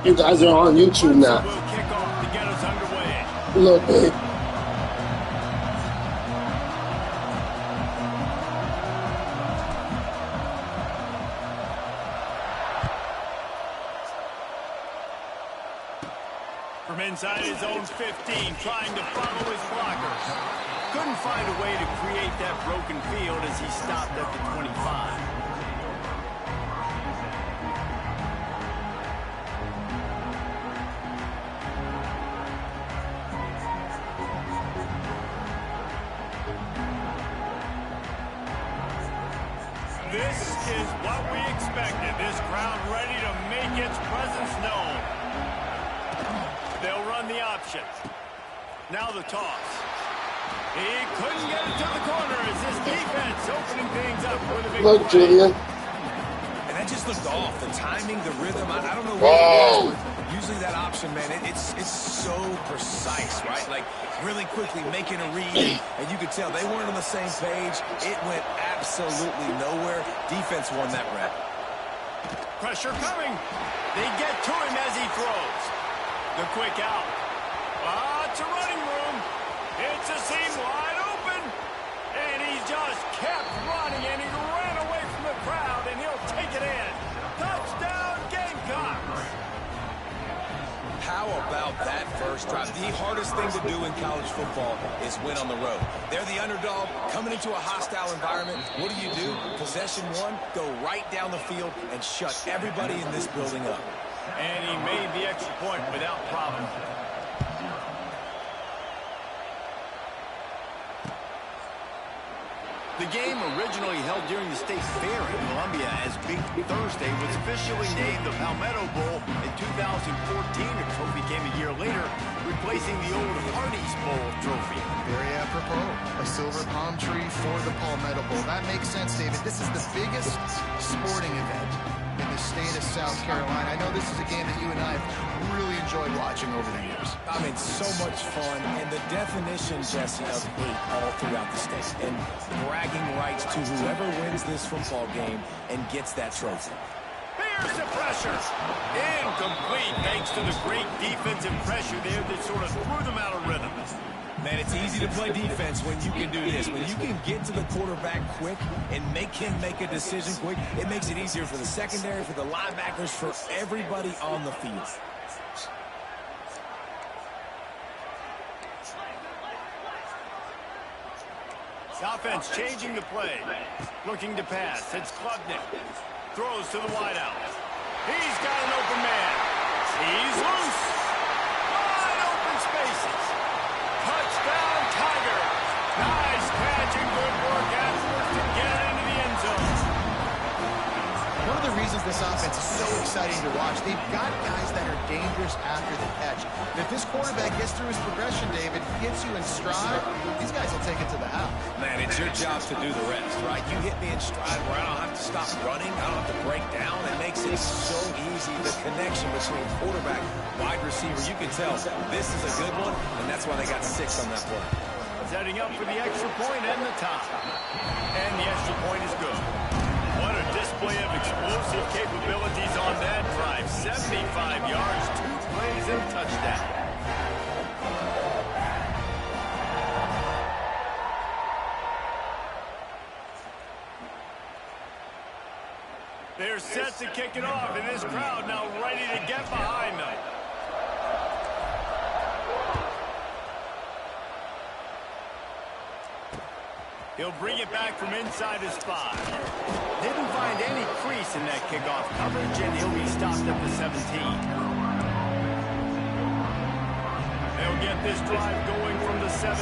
You guys are on YouTube now. Look, babe. From inside his own 15, trying to follow his blockers. Couldn't find a way to create that broken field as he stopped at the 25. This is what we expected. This crowd ready to make its presence known. They'll run the option. Now the toss. He couldn't get it to the corner as his defense opening things up with a big Look, play. Julian. And that just looked off. The timing, the rhythm, I don't know what it was, but usually that option, man, it's so precise, right? Like, really quickly making a read, and you could tell they weren't on the same page. It went absolutely nowhere. Defense won that rep. Pressure coming. They get to him as he throws. The quick out. It's a running room. It's a seam wide open. And he just kept running, and he ran away from the crowd, and he'll take it in. Touchdown, Gamecocks. How about that first drive? The hardest thing to do in college football is win on the road. They're the underdog coming into a hostile environment. What do? Possession one, go right down the field and shut everybody in this building up. And he made the extra point without problem. The game, originally held during the State Fair in Columbia as Big Thursday, was officially named the Palmetto Bowl in 2014. The trophy came a year later, replacing the old Hardee's Bowl trophy. Very apropos. A silver palm tree for the Palmetto Bowl. That makes sense, David. This is the biggest sporting event in the state of South Carolina. I know this is a game that you and I have really enjoyed watching over the years. I mean, so much fun, and the definition, Jesse, of hate all throughout the state, and bragging rights to whoever wins this football game and gets that trophy. Here's the pressure. Incomplete, thanks to the great defensive pressure there that sort of threw them out of rhythm. Man, it's easy to play defense when you can do this. When you can get to the quarterback quick and make him make a decision quick, it makes it easier for the secondary, for the linebackers, for everybody on the field. The offense changing the play. Looking to pass. It's Klubnik. Throws to the wideout. He's got an open man. He's loose. Wide open spaces. Touchdown, Tiger. Nice catch and good work afterwards to get it into the end zone. One of the reasons this offense is so exciting to watch, they've got guys that are dangerous after the catch. And if this quarterback gets through his progression, David, gets you in stride, these guys will take it to the house. Man, it's your job to do the rest, right? You hit me in stride where I don't have to stop running. I don't have to break down. It makes it so easy. The connection between quarterback, wide receiver, you can tell this is a good one, and that's why they got 6 on that play. Setting up for the extra point and the top. And the extra point is good. What a display of explosive capabilities on that drive. 75 yards, 2 plays, and a touchdown. They're set to kick it off, and this crowd now ready to get behind them. He'll bring it back from inside his 5. Didn't find any crease in that kickoff coverage, and he'll be stopped at the 17. They'll get this drive going from the 17.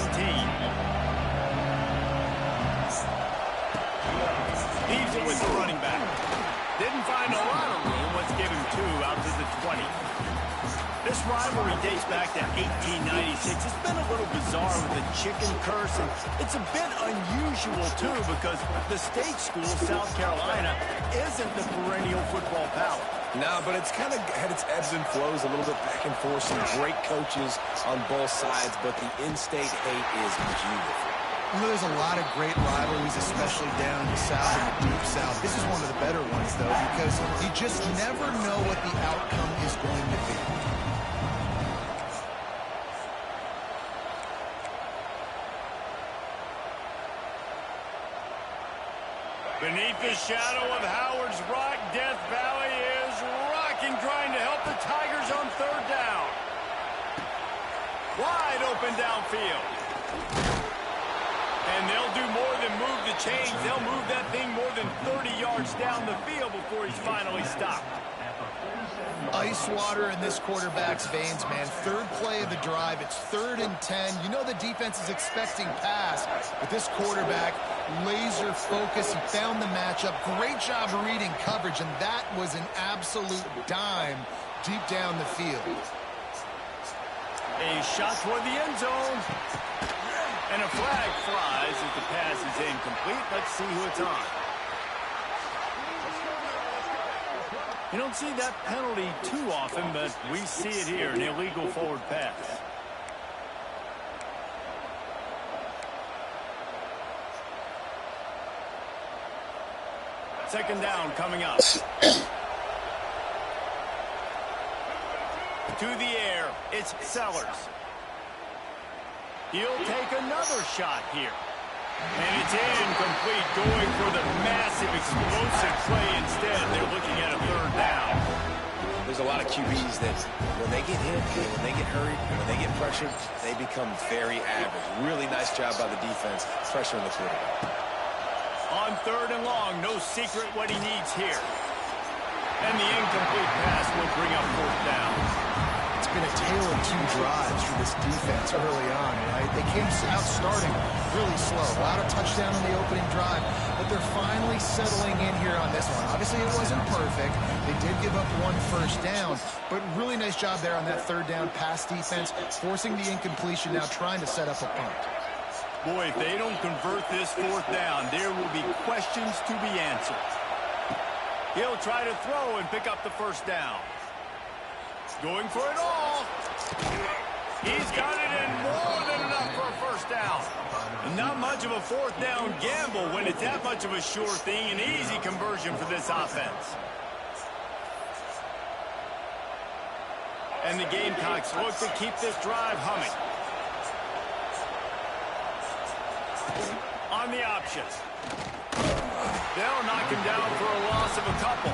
Leaves it with the running back. Didn't find a lot of room. Let's give him 2 out to the 20. This rivalry dates back to 1896. It's been a little bizarre with the chicken curse, and it's a bit unusual, too, because the state school, South Carolina, isn't the perennial football power. No, but it's kind of had its ebbs and flows, a little bit back and forth, some great coaches on both sides, but the in-state hate is beautiful. You know, there's a lot of great rivalries, especially down in the South and the Deep South. This is one of the better ones, though, because you just never know what the outcome is going to be. Beneath the shadow of Howard's Rock, Death Valley is rocking, trying to help the Tigers on third down. Wide open downfield. And they'll do more than move the chains. They'll move that thing more than 30 yards down the field before he's finally stopped. Ice water in this quarterback's veins, man. Third play of the drive. It's 3rd and 10. You know the defense is expecting pass, but this quarterback, laser focus. He found the matchup. Great job reading coverage, and that was an absolute dime deep down the field. A shot toward the end zone. And a flag flies as the pass is incomplete. Let's see who it's on. You don't see that penalty too often, but we see it here, an illegal forward pass. Second down coming up. To the air, it's Sellers. He'll take another shot here. And it's incomplete, going for the massive explosive play instead. They're looking at a third down. There's a lot of QBs that when they get hit, and when they get hurried, and when they get pressured, they become very average. Really nice job by the defense, pressuring the quarterback. On third and long, no secret what he needs here. And the incomplete pass will bring up fourth down. It's been a tale of two drives for this defense early on, right? They came out starting really slow. A lot of touchdown on the opening drive, but they're finally settling in here on this one. Obviously, it wasn't perfect. They did give up 1 first down, but really nice job there on that third down pass defense, forcing the incompletion, now trying to set up a punt. Boy, if they don't convert this fourth down, there will be questions to be answered. He'll try to throw and pick up the first down. Going for it all. He's got it in, more than enough for a first down. Not much of a fourth down gamble when it's that much of a sure thing. An easy conversion for this offense. And the Gamecocks look to keep this drive humming. On the option. They'll knock him down for a loss of a couple.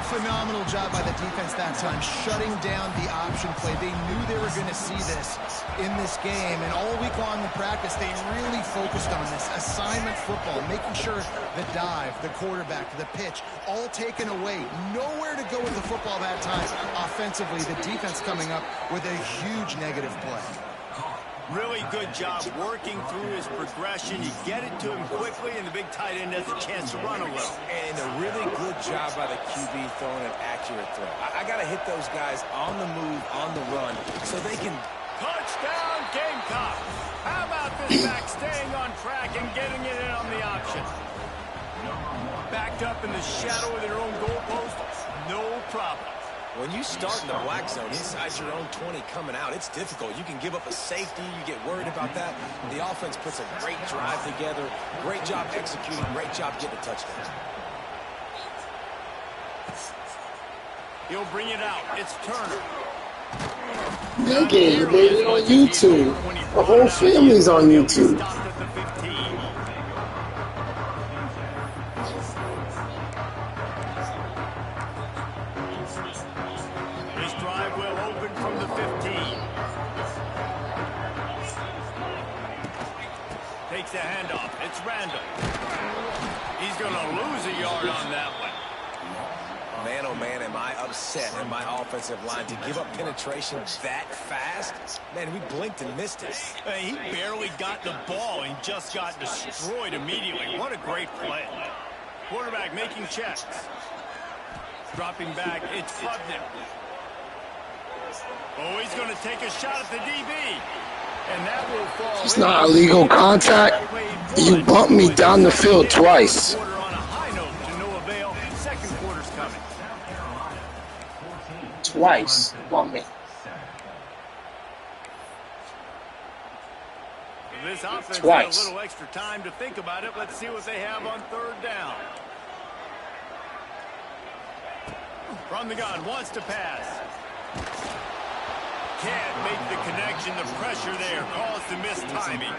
Phenomenal job by the defense that time, shutting down the option play. They knew they were going to see this in this game, and all week long in practice, they really focused on this assignment football, making sure the dive, the quarterback, the pitch, all taken away. Nowhere to go with the football that time. Offensively, the defense coming up with a huge negative play. Really good job working through his progression. You get it to him quickly, and the big tight end has a chance to run a little. And a really good job by the QB throwing an accurate throw. I got to hit those guys on the move, on the run, so they can... Touchdown, Gamecock! How about this back staying on track and getting it in on the option? Backed up in the shadow of their own goalpost, no problem. When you start in the black zone inside your own 20 coming out, it's difficult. You can give up a safety. You get worried about that. The offense puts a great drive together. Great job executing. Great job getting a touchdown. He'll bring it out. It's Turner. That game made it on YouTube. The whole family's on YouTube. Stopped at the 15. Takes the handoff. It's Randall. He's going to lose a yard on that one. Man, oh man, am I upset at my offensive line to give up penetration that fast? Man, we blinked and missed it. He barely got the ball and just got destroyed immediately. What a great play. Quarterback making checks. Dropping back, it's Klubnik. Oh, he's going to take a shot at the DB. And that will fall. It's not illegal contact. You bumped me down the field twice. On a high note to no avail. Second quarter's coming. Twice. Bump me. This offense Twice. had a little extra time to think about it. Let's see what they have on third down. From the gun, wants to pass. Can't make the connection. The pressure there caused the missed timing.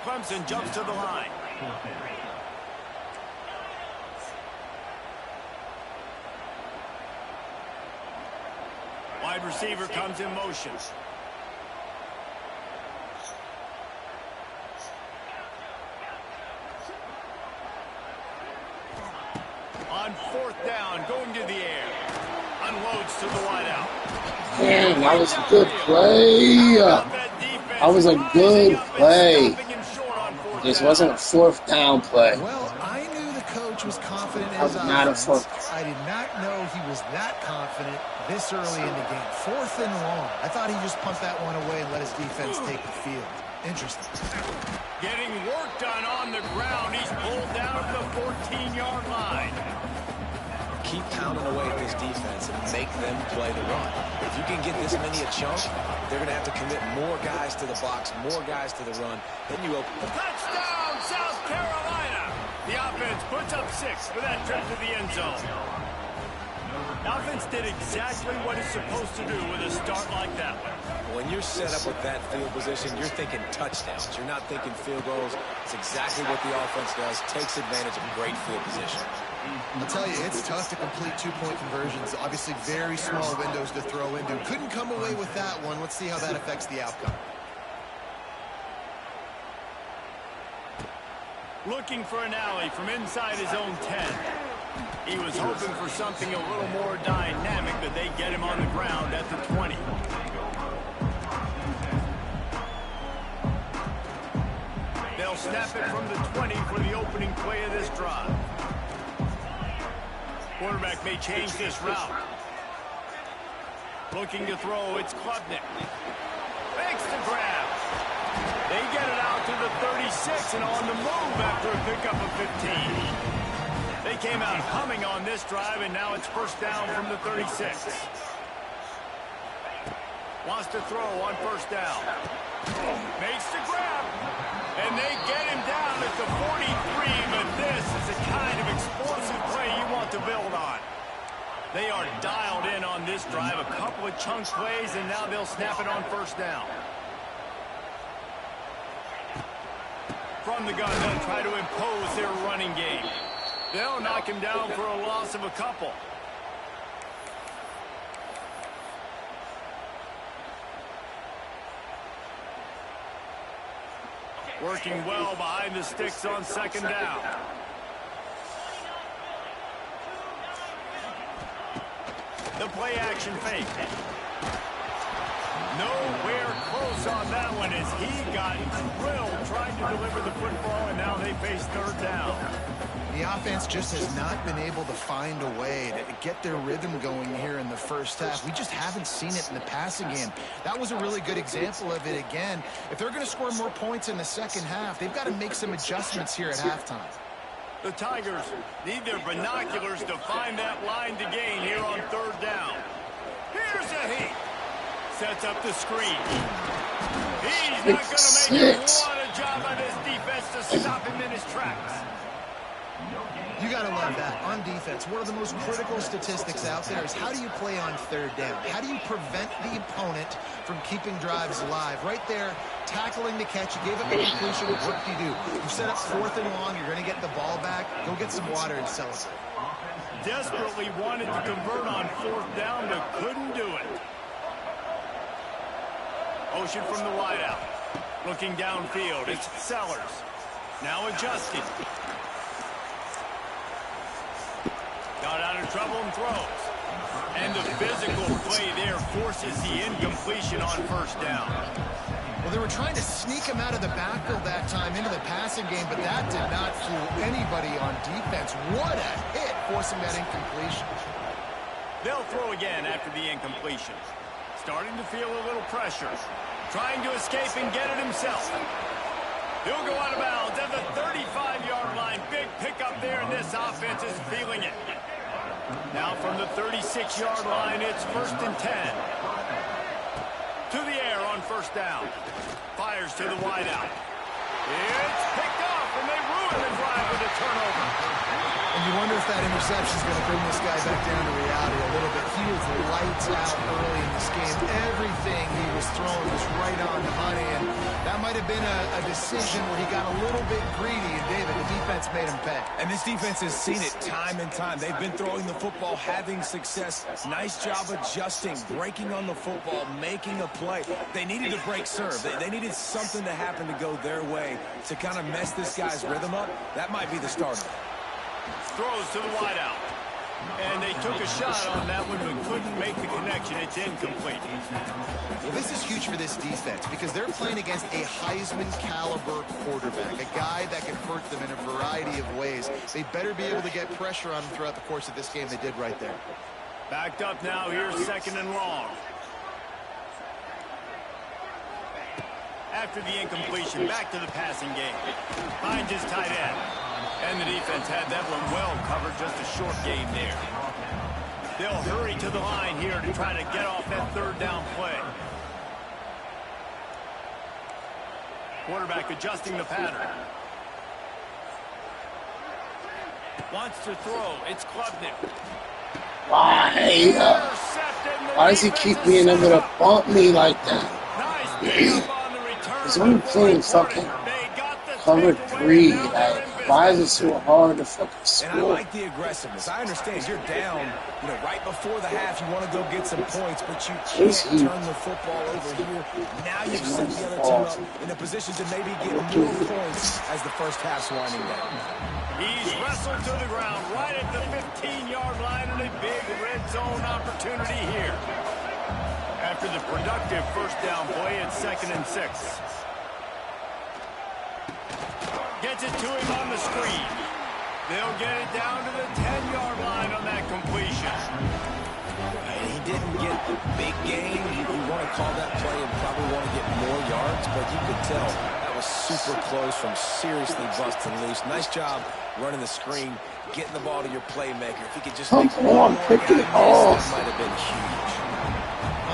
Clemson jumps to the line. Wide receiver comes in motion. On fourth down, going to the air. Unloads to the wideout. Man, that was a good play. That was a good play. This wasn't a fourth down play. Well, I knew the coach was confident in That his was not a offense. fourth. I did not know he was that confident this early in the game. Fourth and long. I thought he just pumped that one away and let his defense take the field. Interesting. Getting work done on the ground. He's pulled down at the 14-yard line. Keep pounding away at this defense and make them play the run. If you can get this many a chunk, they're going to have to commit more guys to the box, more guys to the run. Then you open. Touchdown, South Carolina. The offense puts up 6 for that trip to the end zone. The offense did exactly what it's supposed to do with a start like that one. When you're set up with that field position, you're thinking touchdowns. You're not thinking field goals. It's exactly what the offense does. Takes advantage of great field position. I'll tell you, it's tough to complete two-point conversions. Obviously, very small windows to throw into. Couldn't come away with that one. Let's see how that affects the outcome. Looking for an alley from inside his own 10. He was hoping for something a little more dynamic, but they get him on the ground at the 20. They'll snap it from the 20 for the opening play of this drive. Quarterback may change this route. Looking to throw, it's Klubnik. Makes the grab. They get it out to the 36 and on the move after a pickup of 15. They came out humming on this drive, and now it's first down from the 36. Wants to throw on first down. Makes the grab. And they get him down at the 43, but this is the kind of explosive play you want to build on. They are dialed in on this drive, a couple of chunk plays, and now they'll snap it on first down. From the gun, they'll try to impose their running game. They'll knock him down for a loss of a couple. Working well behind the sticks on second down. The play action fake. Nowhere close on that one as he got drilled trying to deliver the football, and now they face third down. The offense just has not been able to find a way to get their rhythm going here in the first half. We just haven't seen it in the passing game. That was a really good example of it again. If they're going to score more points in the second half, they've got to make some adjustments here at halftime. The Tigers need their binoculars to find that line to gain here on third down. Here's a heat. Sets up the screen. He's not going to make it. What a job by this defense to stop him in his tracks. You got to love that. On defense, one of the most critical statistics out there is how do you play on third down? How do you prevent the opponent from keeping drives alive? Right there, tackling the catch. You gave up a completion. What do? You set up fourth and long. You're going to get the ball back. Go get some water and celebrate. Desperately wanted to convert on fourth down, but couldn't do it. Motion from the wideout. Looking downfield. It's Sellers. Now adjusting. Got out of trouble and throws. And the physical play there forces the incompletion on first down. Well, they were trying to sneak him out of the backfield that time into the passing game, but that did not fool anybody on defense. What a hit, forcing that incompletion. They'll throw again after the incompletion. Starting to feel a little pressure. Trying to escape and get it himself. He'll go out of bounds at the 35-yard line. Big pickup there, and this offense is feeling it. Now from the 36-yard line, it's first and 10. To the air on first down. Fires to the wideout. It's picked off, and they ruin the drive with a turnover. And you wonder if that interception is going to bring this guy back down to reality a little bit. He was lights out early in this game. Everything he was throwing was right on the money, and that might have been a decision where he got a little bit greedy, and David, the defense made him pay. And this defense has seen it time and time. They've been throwing the football, having success. Nice job adjusting, breaking on the football, making a play. They needed to break serve. They needed something to happen to go their way to kind of mess this guy's rhythm up. That might be the starter. Throws to the wideout. And they took a shot on that one, but couldn't make the connection. It's incomplete. Well, this is huge for this defense because they're playing against a Heisman-caliber quarterback, a guy that can hurt them in a variety of ways. They better be able to get pressure on him throughout the course of this game. They did right there. Backed up now. Here's 2nd and long. After the incompletion, back to the passing game. Finds his tight end. And the defense had that one well covered, just a short game there. They'll hurry to the line here to try to get off that 3rd down play. Quarterback adjusting the pattern. Wants to throw. It's Klubnik. Why does he keep being able to bump me like that? Nice on the return. He's only playing fucking cover 3. Like, why is it so hard to fucking score? And I like the aggressiveness. I understand you're down, right before the half. You want to go get some points, but you can't turn the football over here. Now you've set the other team up in a position to maybe get more points as the first half's winding down. He's wrestled to the ground right at the 15-yard line, and a big red zone opportunity here. After the productive 1st down play, it's 2nd and 6. Gets it to him on the screen. They'll get it down to the 10-yard line on that completion. And he didn't get a big gain. You want to call that play and probably want to get more yards, but you could tell that was super close from seriously busting loose. Nice job running the screen, getting the ball to your playmaker. If he could just make one more guy miss, that might have been huge.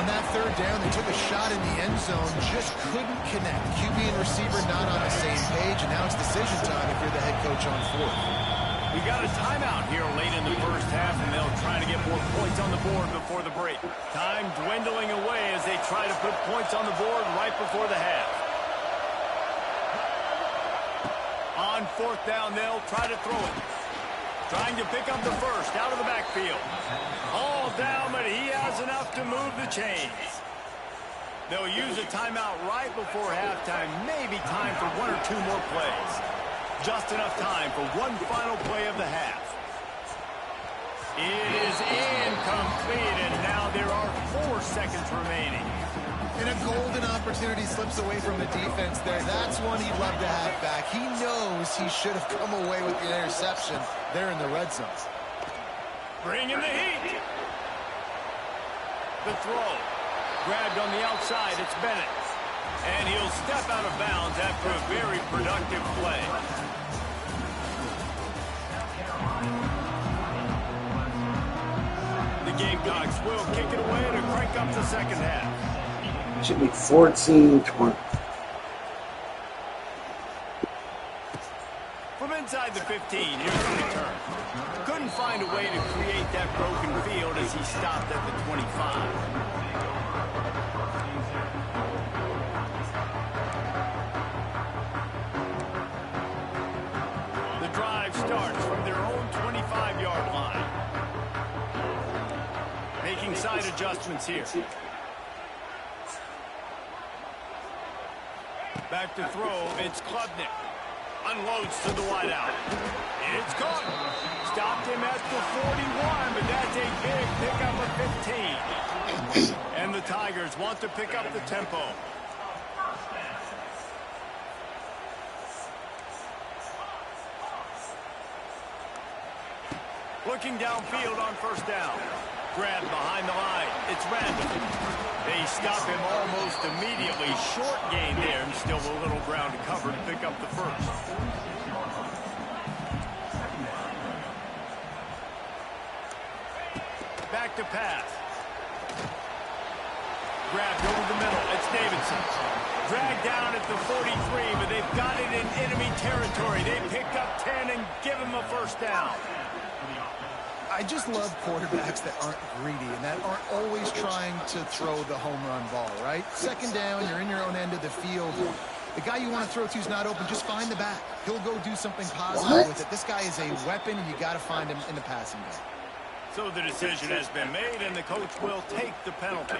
On that 3rd down, they took a shot in the end zone, just couldn't connect. QB and receiver not on the same page, and now it's decision time if you're the head coach on 4th. We got a timeout here late in the 1st half, and they'll try to get more points on the board before the break. Time dwindling away as they try to put points on the board right before the half. On 4th down, they'll try to throw it. Trying to pick up the first out of the backfield. All down, but he has enough to move the chains. They'll use a timeout right before halftime. Maybe time for 1 or 2 more plays. Just enough time for one final play of the half. It is incomplete, and now there are 4 seconds remaining. And a golden opportunity slips away from the defense there. That's one he'd love to have back. He knows he should have come away with the interception there in the red zone. Bringing the heat. The throw. Grabbed on the outside. It's Bennett. And he'll step out of bounds after a very productive play. The Gamecocks will kick it away to crank up the 2nd half. Should be 14-20. From inside the 15, here's the return. Couldn't find a way to create that broken field as he stopped at the 25. The drive starts from their own 25-yard line. Making side adjustments here. Back to throw, it's Klubnik. Unloads to the wideout. It's caught. Stopped him at the 41, but that's a big pickup of 15. And the Tigers want to pick up the tempo. Looking downfield on 1st down. Grabbed behind the line. It's Randall. They stop him almost immediately. Short gain there, and still a little ground to cover to pick up the first. Back to pass. Grabbed over the middle. It's Davidson. dragged down at the 43, but they've got it in enemy territory. They picked up 10 and give him a first down. I just love quarterbacks that aren't greedy and that aren't always trying to throw the home run ball, right? Second down, you're in your own end of the field. The guy you want to throw to is not open. Just find the back. He'll go do something positive with it. This guy is a weapon, and you got to find him in the passing game. So the decision has been made, and the coach will take the penalty.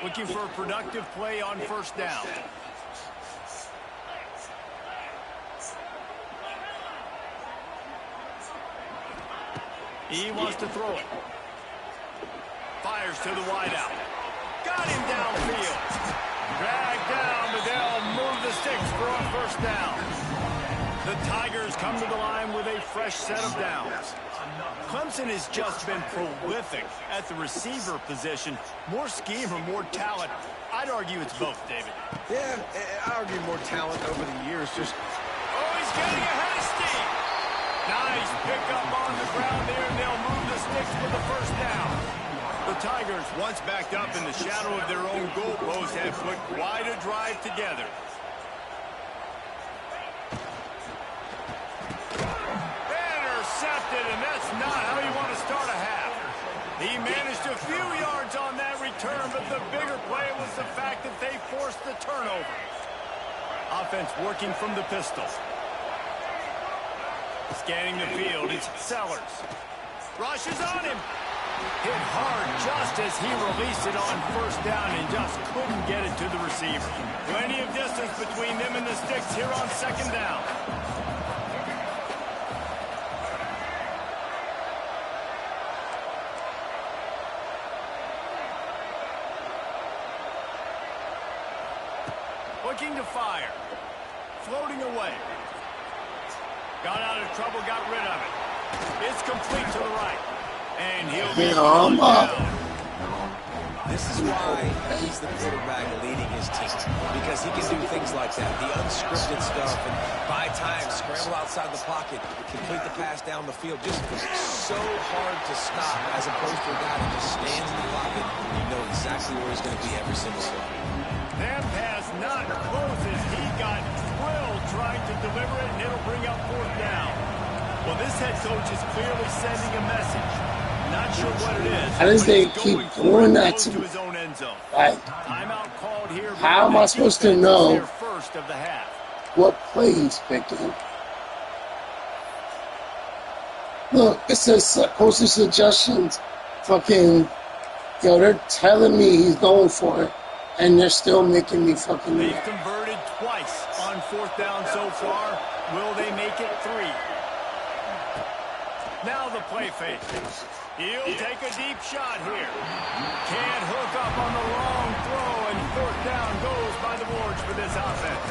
Looking for a productive play on first down. He wants to throw it. Fires to the wideout. Got him downfield. Dragged down, but they'll move the sticks for a first down. The Tigers come to the line with a fresh set of downs. Clemson has just been prolific at the receiver position. More scheme or more talent? I'd argue it's both, David. Yeah, I argue more talent over the years. Just he's getting ahead of steam. Nice pickup on the ground there, and they'll move the sticks for the first down. The Tigers, once backed up in the shadow of their own goalpost, have put quite a drive together. Intercepted, and that's not how you want to start a half. He managed a few yards on that return, but the bigger play was the fact that they forced the turnover. Offense working from the pistol. Scanning the field, it's Sellers. Rushes on him. Hit hard just as he released it on first down and just couldn't get it to the receiver. Plenty of distance between them and the sticks here on second down. Looking to fire. Floating away. Got out of trouble, got rid of it. It's complete to the right. And he'll be on down. This is why he's the quarterback leading his team. Because he can do things like that. The unscripted stuff. And buy time, scramble outside the pocket, complete the pass down the field. Just so hard to stop as opposed to a guy that just stands in the pocket. You know exactly where he's going to be every single play. That pass not close as he got drilled trying to deliver it, and it'll bring up fourth down. Well, this head coach is clearly sending a message. Not sure what it is. How does they keep doing that to me? His own end zone. Like, timeout called here. How am I supposed to know first of the half? What play he's picking? Look, it says posted suggestions. Fucking, yo, they're telling me he's going for it, and they're still making me fucking. They've converted twice on fourth down so far. Will they make it three? Now the play fake. He'll take a deep shot here. Can't hook up on the long throw, and fourth down goes by the boards for this offense.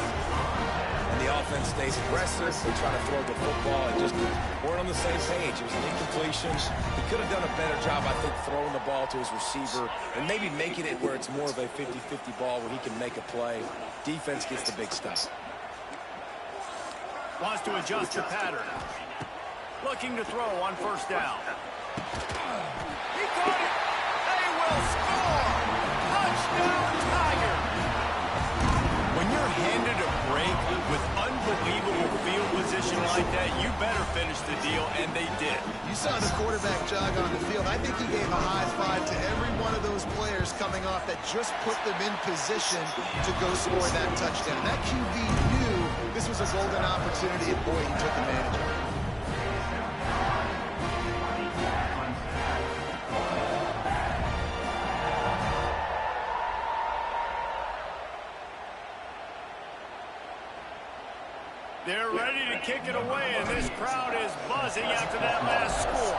And the offense stays aggressive. They try to throw the football and just weren't on the same page. It was an incompletion. He could have done a better job, I think, throwing the ball to his receiver and maybe making it where it's more of a 50-50 ball where he can make a play. Defense gets the big stuff. Wants to adjust the pattern. Looking to throw on first down. He caught it. They will score. Touchdown, Tiger. When you're handed a break with unbelievable field position like that, you better finish the deal, and they did. You saw the quarterback jog on the field. I think he gave a high five to every one of those players coming off that just put them in position to go score that touchdown. That QB knew this was a golden opportunity, and boy, he took advantage of it. They're ready to kick it away, and this crowd is buzzing after that last score.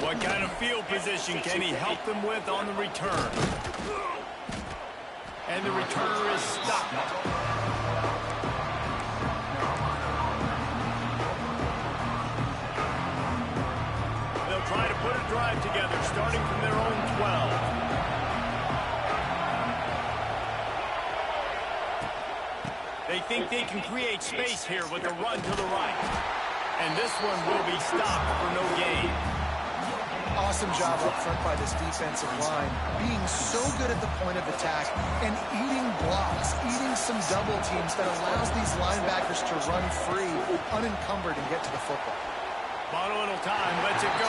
What kind of field position can he help them with on the return? And the returner is stopped. They'll try to put a drive together, starting from their own 12. They think they can create space here with a run to the right. And this one will be stopped for no gain. Awesome job up front by this defensive line, being so good at the point of attack and eating blocks, eating some double teams that allows these linebackers to run free, unencumbered, and get to the football. Bottle little time, lets it go.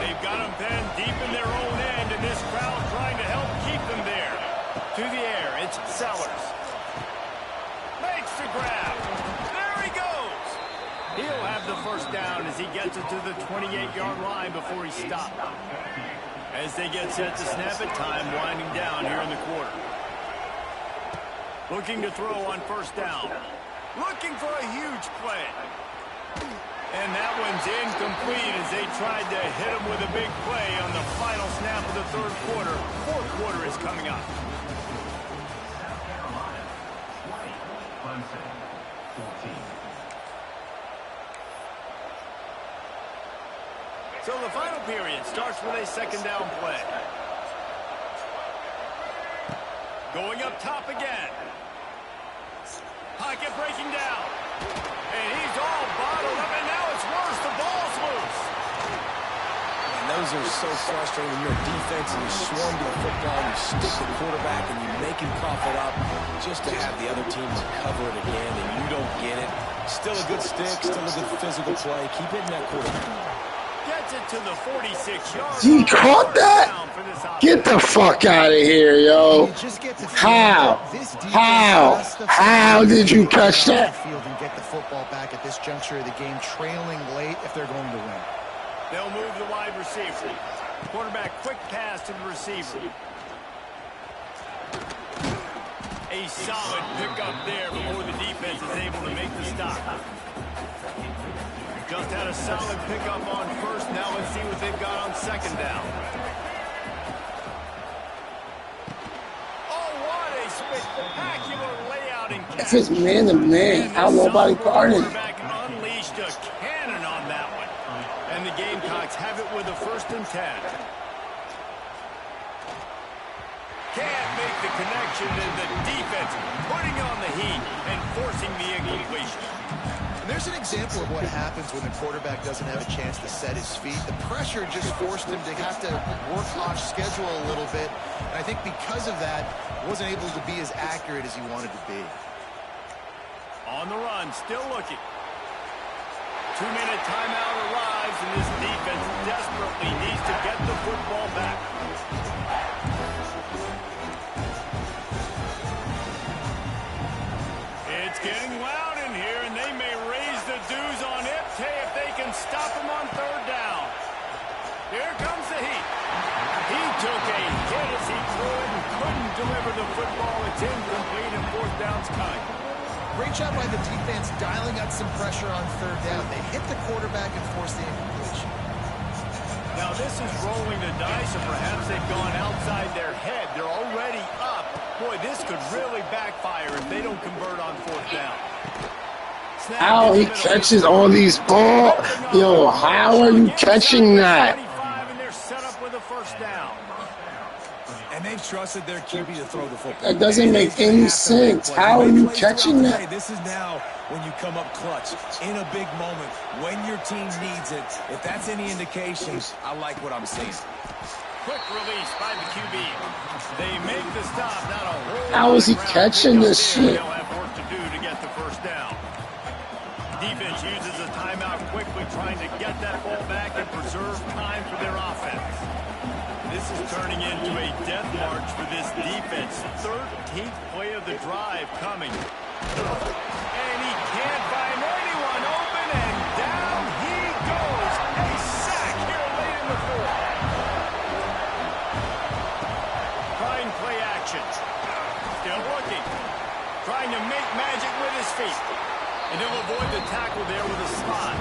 They've got them pinned deep in their own end, and this crowd trying to help keep them there. To the air, it's Sellers. Makes the grab. He'll have the first down as he gets it to the 28-yard line before he stopped. As they get set to snap it, time winding down here in the quarter. Looking to throw on first down. Looking for a huge play. And that one's incomplete as they tried to hit him with a big play on the final snap of the third quarter. Fourth quarter is coming up. So the final period starts with a second down play. Going up top again. Pocket breaking down. And he's all bottled up, and now it's worse. The ball's loose. And those are so frustrating when you're a defense and you swarm to the football, you stick the quarterback, and you make him cough it up just to have the other team recover it again, and you don't get it. Still a good stick, still a good physical play. Keep hitting that quarterback. Gets it to the 46-yard He caught that? Get the fuck out of here, yo. How? How did you catch that? And get the football back at this juncture of the game, trailing late if they're going to win. They'll move the wide receiver. Quarterback quick pass to the receiver. A solid pickup there before the defense is able to make the stop. Just had a solid pickup on first. Now let's see what they've got on second down. Oh, what a spectacular layout and catch. If it's man to man, how nobody guarding? Unleashed a cannon on that one. And the Gamecocks have it with a 1st and 10. Can't make the connection, and the defense putting on the heat and forcing the incompletion. There's an example of what happens when the quarterback doesn't have a chance to set his feet. The pressure just forced him to have to work off schedule a little bit. And I think because of that, wasn't able to be as accurate as he wanted to be. On the run, still looking. 2-minute timeout arrives, and this defense desperately needs to get the football back. It's getting loud in here, and they may raise the dues on Ipte if they can stop him on third down. Here comes the heat. He took a hit as he threw it and couldn't deliver the football. It's incomplete, and fourth down's coming. Great job by the defense dialing out some pressure on third down. They hit the quarterback and forced the incompletion. Now this is rolling the dice, or perhaps they've gone outside their head. They're already up. Boy, this could really backfire if they don't convert on fourth down. How he catches all these balls? Yo, how are you catching that? And they're set up with a first down. And they've trusted their QB to throw the football. That doesn't make any sense. How are you catching that? This is now when you come up clutch, in a big moment, when your team needs it. If that's any indication, I like what I'm seeing. Quick release by the QB. They make the stop. Not a whole How is he catching this shit? They'll have work to do to get the first down. Defense uses a timeout quickly, trying to get that ball back and preserve time for their offense. This is turning into a death march for this defense. 13th play of the drive coming. And he can't find anyone open, and down he goes. A sack here late in the fourth. Trying play action. Still looking. Trying to make magic with his feet. And he'll avoid the tackle there with a slot.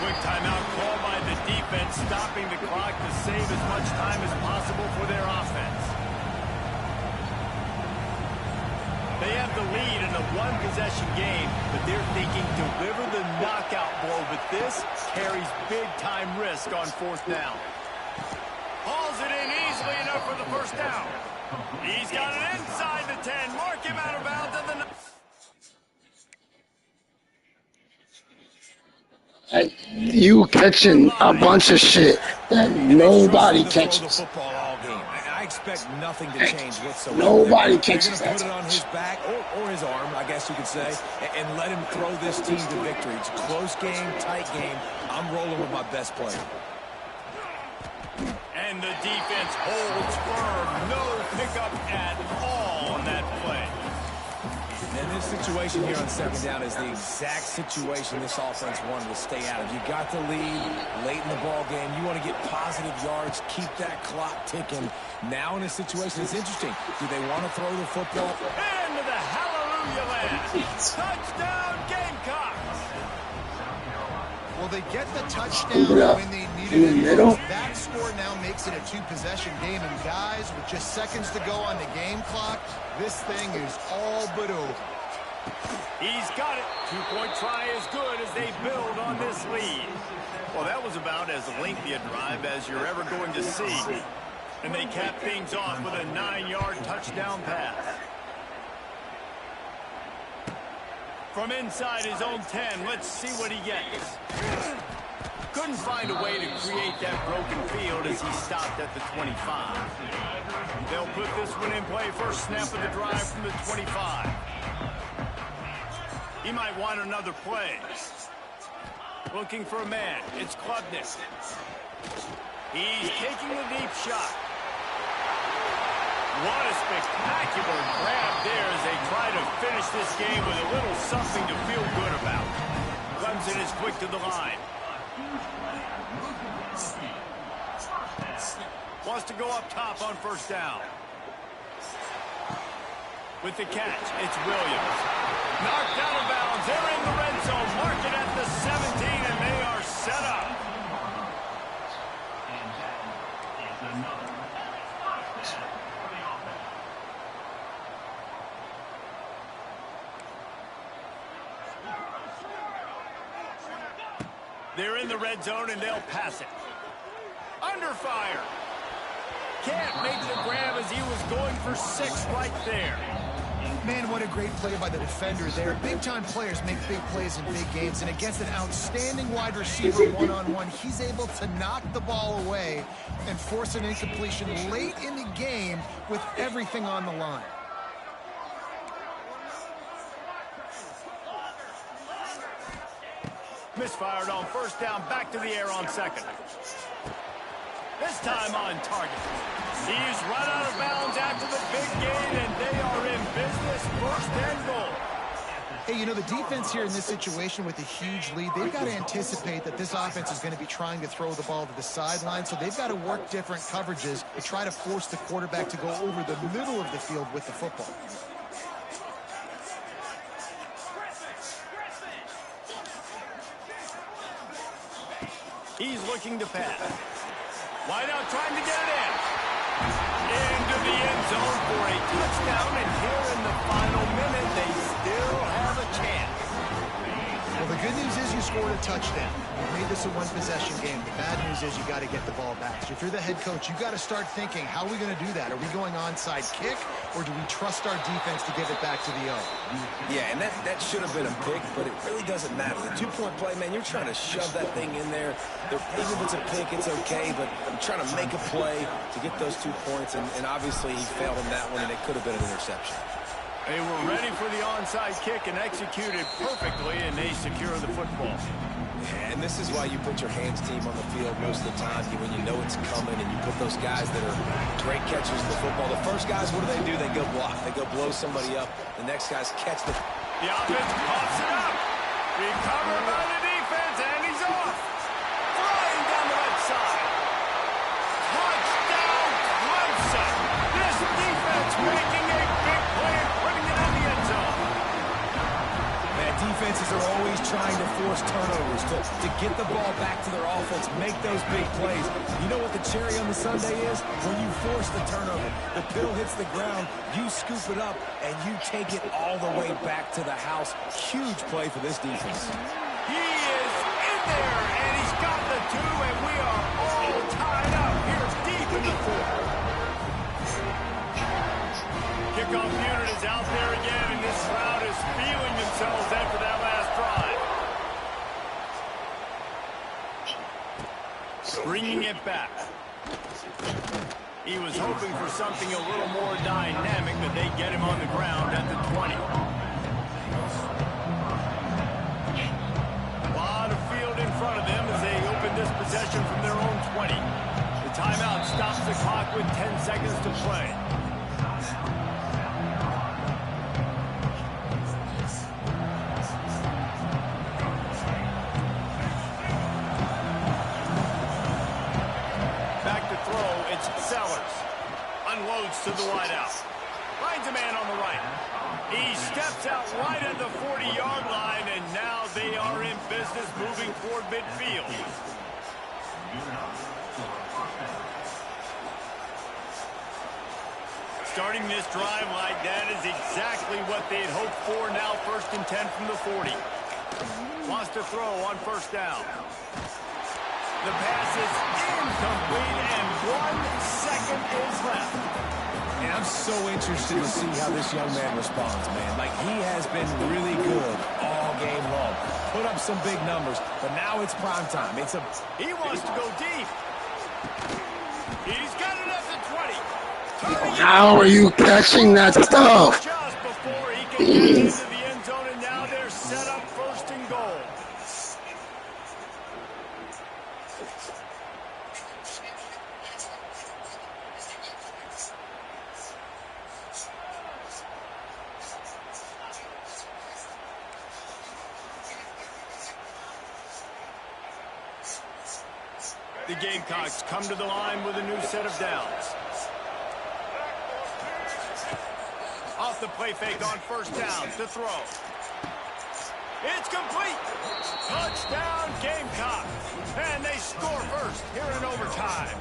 Quick timeout call by the defense, stopping the clock to save as much time as possible for their offense. They have the lead in a one-possession game, but they're thinking deliver the knockout blow, but this carries big-time risk on fourth down. Hauls it in easily. easily enough for the first down. He's got it inside the 10. Mark him out of bounds at the... You catching a bunch of shit that nobody catches. I expect nothing to change whatsoever. Nobody catches They're that. gonna put it on his back or his arm, I guess you could say, and let him throw this team to victory. It's a close game, tight game. I'm rolling with my best player. And the defense holds firm. No pickup at all on that play. And this situation here on second down is the exact situation this offense wanted to stay out of. You got the lead late in the ball game. You want to get positive yards, keep that clock ticking. Now in a situation, it's interesting. Do they want to throw the football? Into the hallelujah land. Touchdown Gamecocks. Well, they get the touchdown when they needed it. That score now makes it a two-possession game. And guys, with just seconds to go on the game clock, this thing is all but over. He's got it. Two-point try is good as they build on this lead. Well, that was about as lengthy a drive as you're ever going to see. And they cap things off with a 9-yard touchdown pass. From inside his own 10, let's see what he gets. Couldn't find a way to create that broken field as he stopped at the 25. They'll put this one in play. First snap of the drive from the 25. He might want another play. Looking for a man. It's Klubnik. He's taking a deep shot. What a spectacular grab there as they try to finish this game with a little something to feel good about. Clemson is quick to the line. Wants to go up top on first down. With the catch, it's Williams. Knocked out of bounds. They're in the red zone. Mark it at the 17, and they are set up. They're in the red zone, and they'll pass it. Under fire. Can't make the grab as he was going for 6 right there. Man, what a great play by the defender there. Big-time players make big plays in big games, and against an outstanding wide receiver one-on-one, he's able to knock the ball away and force an incompletion late in the game with everything on the line. Misfired on first down, back to the air on second. This time on target. He's run out of bounds after the big gain, and they are in business, first and goal. Hey, you know, the defense here in this situation with a huge lead, they've got to anticipate that this offense is going to be trying to throw the ball to the sideline, so they've got to work different coverages to try to force the quarterback to go over the middle of the field with the football. He's looking to pass. Wide out trying to get it in. Into the end zone for a touchdown, and here in the final minute, they still have a chance. Well, the good news is you scored a touchdown. You made this a one-possession game. The bad news is you got to get the ball back. So if you're the head coach, you got to start thinking, how are we going to do that? Are we going onside kick, or do we trust our defense to give it back to the O? Yeah, and that should have been a pick, but it really doesn't matter. The two-point play, man, you're trying to shove that thing in there. Even if it's a pick, it's okay, but you're trying to make a play to get those 2 points, and obviously he failed on that one, and it could have been an interception. They were ready for the onside kick and executed perfectly, and they secure the football. And this is why you put your hands team on the field most of the time, when you know it's coming, and you put those guys that are great catchers of the football. The first guys, what do? They go block. They go blow somebody up. The next guys catch the... The offense pops it up. Recovered by the defense, and he's off. Flying down the right side. Touchdown, Clemson. This defense making a big play and putting it in the end zone. Man, defenses are always trying to force turnovers to get the ball back to their offense, make those big plays. You know what the cherry on the sundae is? When you force the turnover, the pill hits the ground, you scoop it up, and you take it all the way back to the house. Huge play for this defense. He is in there, and he's got the 2, and we are all tied up here deep in the 4th. out there again, and this crowd is feeling themselves after that last drive. Bringing it back. He was hoping for something a little more dynamic, but they get him on the ground at the 20. A lot of field in front of them as they open this possession from their own 20. The timeout stops the clock with 10 seconds to play. Unloads to the wideout. Finds a man on the right. He steps out right at the 40-yard line, and now they are in business moving toward midfield. Starting this drive like that is exactly what they'd hoped for. Now 1st and 10 from the 40. Wants to throw on 1st down. The pass is incomplete, and 1 second is left. And I'm so interested to see how this young man responds, man. Like, he has been really good all game long. Put up some big numbers, but now it's prime time. He wants to go deep. He's got it at the 20. How are you catching that stuff? Just before he can get into the end zone, and now they're set up 1st and goal. The Gamecocks come to the line with a new set of downs. Off the play fake on 1st down to throw. It's complete. Touchdown Gamecocks. And they score first here in overtime.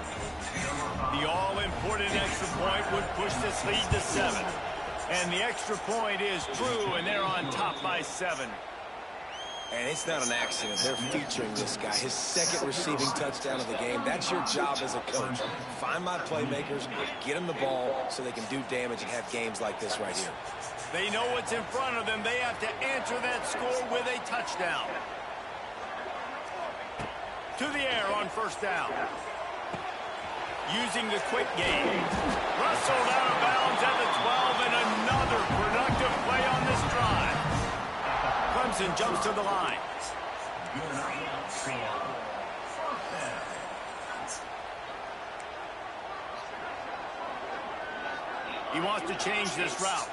The all-important extra point would push this lead to 7. And the extra point is true, and they're on top by 7. And it's not an accident. They're featuring this guy. His 2nd receiving touchdown of the game. That's your job as a coach. Find my playmakers, get them the ball so they can do damage and have games like this right here. They know what's in front of them. They have to answer that score with a touchdown. To the air on 1st down. Using the quick game. Rustled out of bounds at the 12, and another productive play on this drive. Clemson jumps to the line. He wants to change this route.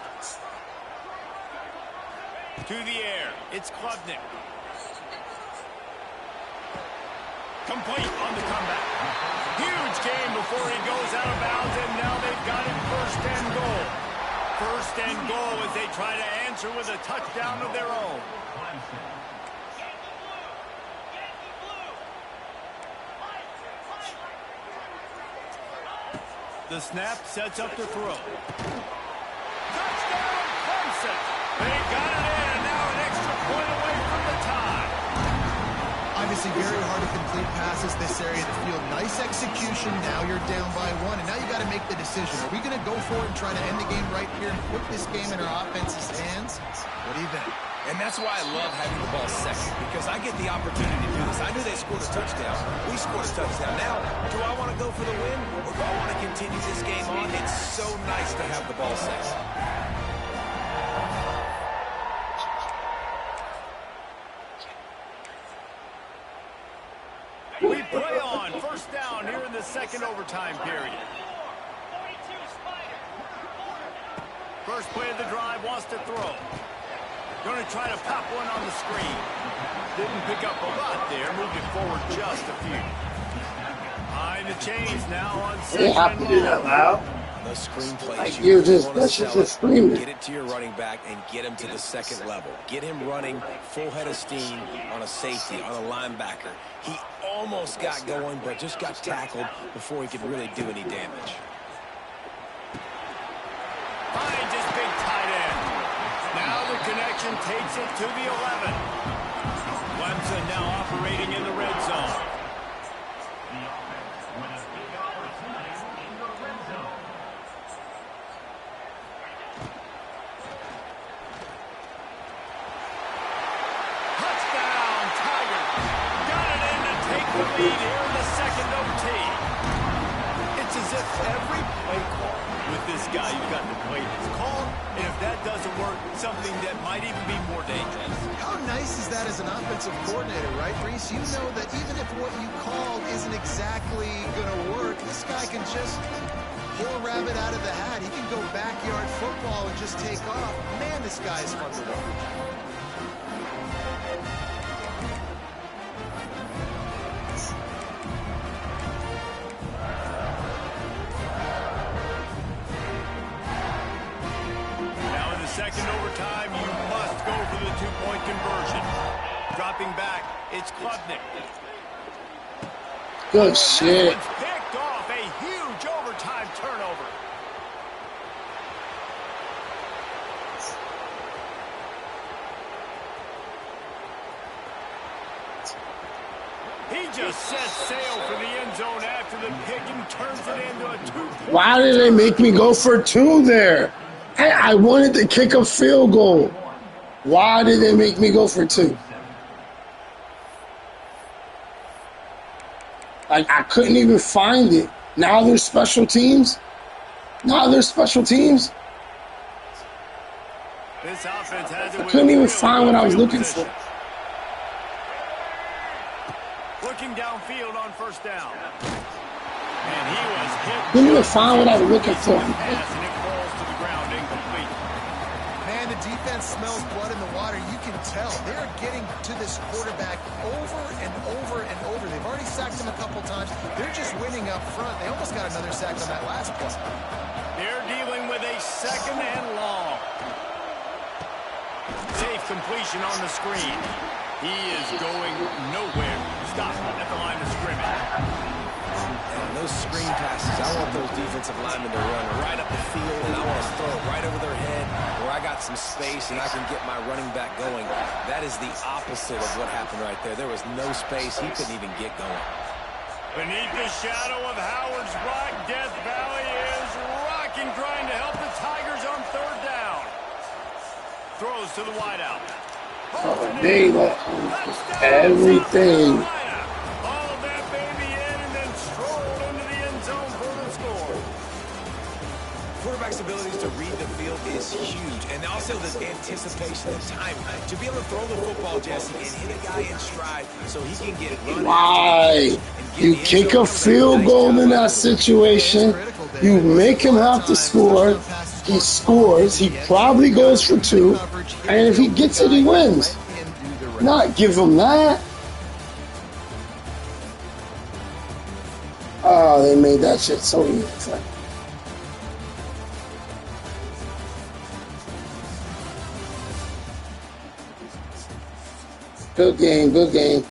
To the air. It's Klubnik. Complete on the comeback. Huge game before he goes out of bounds, and now they've got him 1st and goal. 1st and goal as they try to answer with a touchdown of their own. The snap sets up the throw. Touchdown Clemson! They got it in, and now an extra point away from the tie. Obviously very hard to complete passes this area of the field. Nice execution. Now you're down by 1, and now you got to make the decision. Are we going to go for it and try to end the game right here and put this game in our offense's hands? What do you think? And that's why I love having the ball 2nd, because I get the opportunity to do this. I knew they scored a touchdown. We scored a touchdown. Now, do I want to go for the win, or do I want to continue this game on? It's so nice to have the ball 2nd. We play on 1st down here in the 2nd overtime period. First play of the drive, wants to throw. Going to try to pop one on the screen. Didn't pick up a lot there. Moved it forward just a few. Behind the chains now on 2nd. You have to do that loud. The screen plays. Like you're just, that's just screaming. Get it to your running back and get him to the 2nd level. Get him running full head of steam on a safety, on a linebacker. He almost got going, but just got tackled before he could really do any damage. Finds his big tight end. Now the connection takes it to the 11. Clemson now operating in the red zone. the lead here in the second OT. It's as if every play call with this guy, you've got to play his call, and if that doesn't work, something that might even be more dangerous. How nice is that as an offensive coordinator, right, Reese? You know that even if what you called isn't exactly going to work, this guy can just pull a rabbit out of the hat. He can go backyard football and just take off. Man, this guy is fun to watch. Second overtime, you must go for the two-point conversion. Dropping back, it's Klubnik. Good shit. Picked off a huge overtime turnover. He just sets sail for the end zone after the pick and turns it into a two-point. Why did they make me go for 2 there? I wanted to kick a field goal. Why did they make me go for 2? Like, I couldn't even find it. Now there's special teams. This offense has it. I couldn't even find what I was looking for. Looking downfield on first down. And he was hit. Couldn't even find what I was looking for. Man, the defense smells blood in the water. You can tell. They are getting to this quarterback over and over and over. They've already sacked him a couple times. They're just winning up front. They almost got another sack on that last play. They're dealing with a second and long. Safe completion on the screen. He is going nowhere. Stop at the line of scrimmage. And those screen passes, I want those defensive linemen to run right up the field, and I want to throw it right over their head where I got some space and I can get my running back going. That is the opposite of what happened right there. There was no space. He couldn't even get going. Beneath the shadow of Howard's Rock, Death Valley is rocking, trying to help the Tigers on third down. Throws to the wideout. They let everything. Quarterback's ability to read the field is huge, and also the anticipation and time to be able to throw the football, Jesse, and hit a guy in stride so he can get running. Why? You kick a field goal in that situation. You make him have to score. He scores. He probably goes for 2. And if he gets it, he wins. Not give him that. Oh, they made that shit so easy. Good game, good game.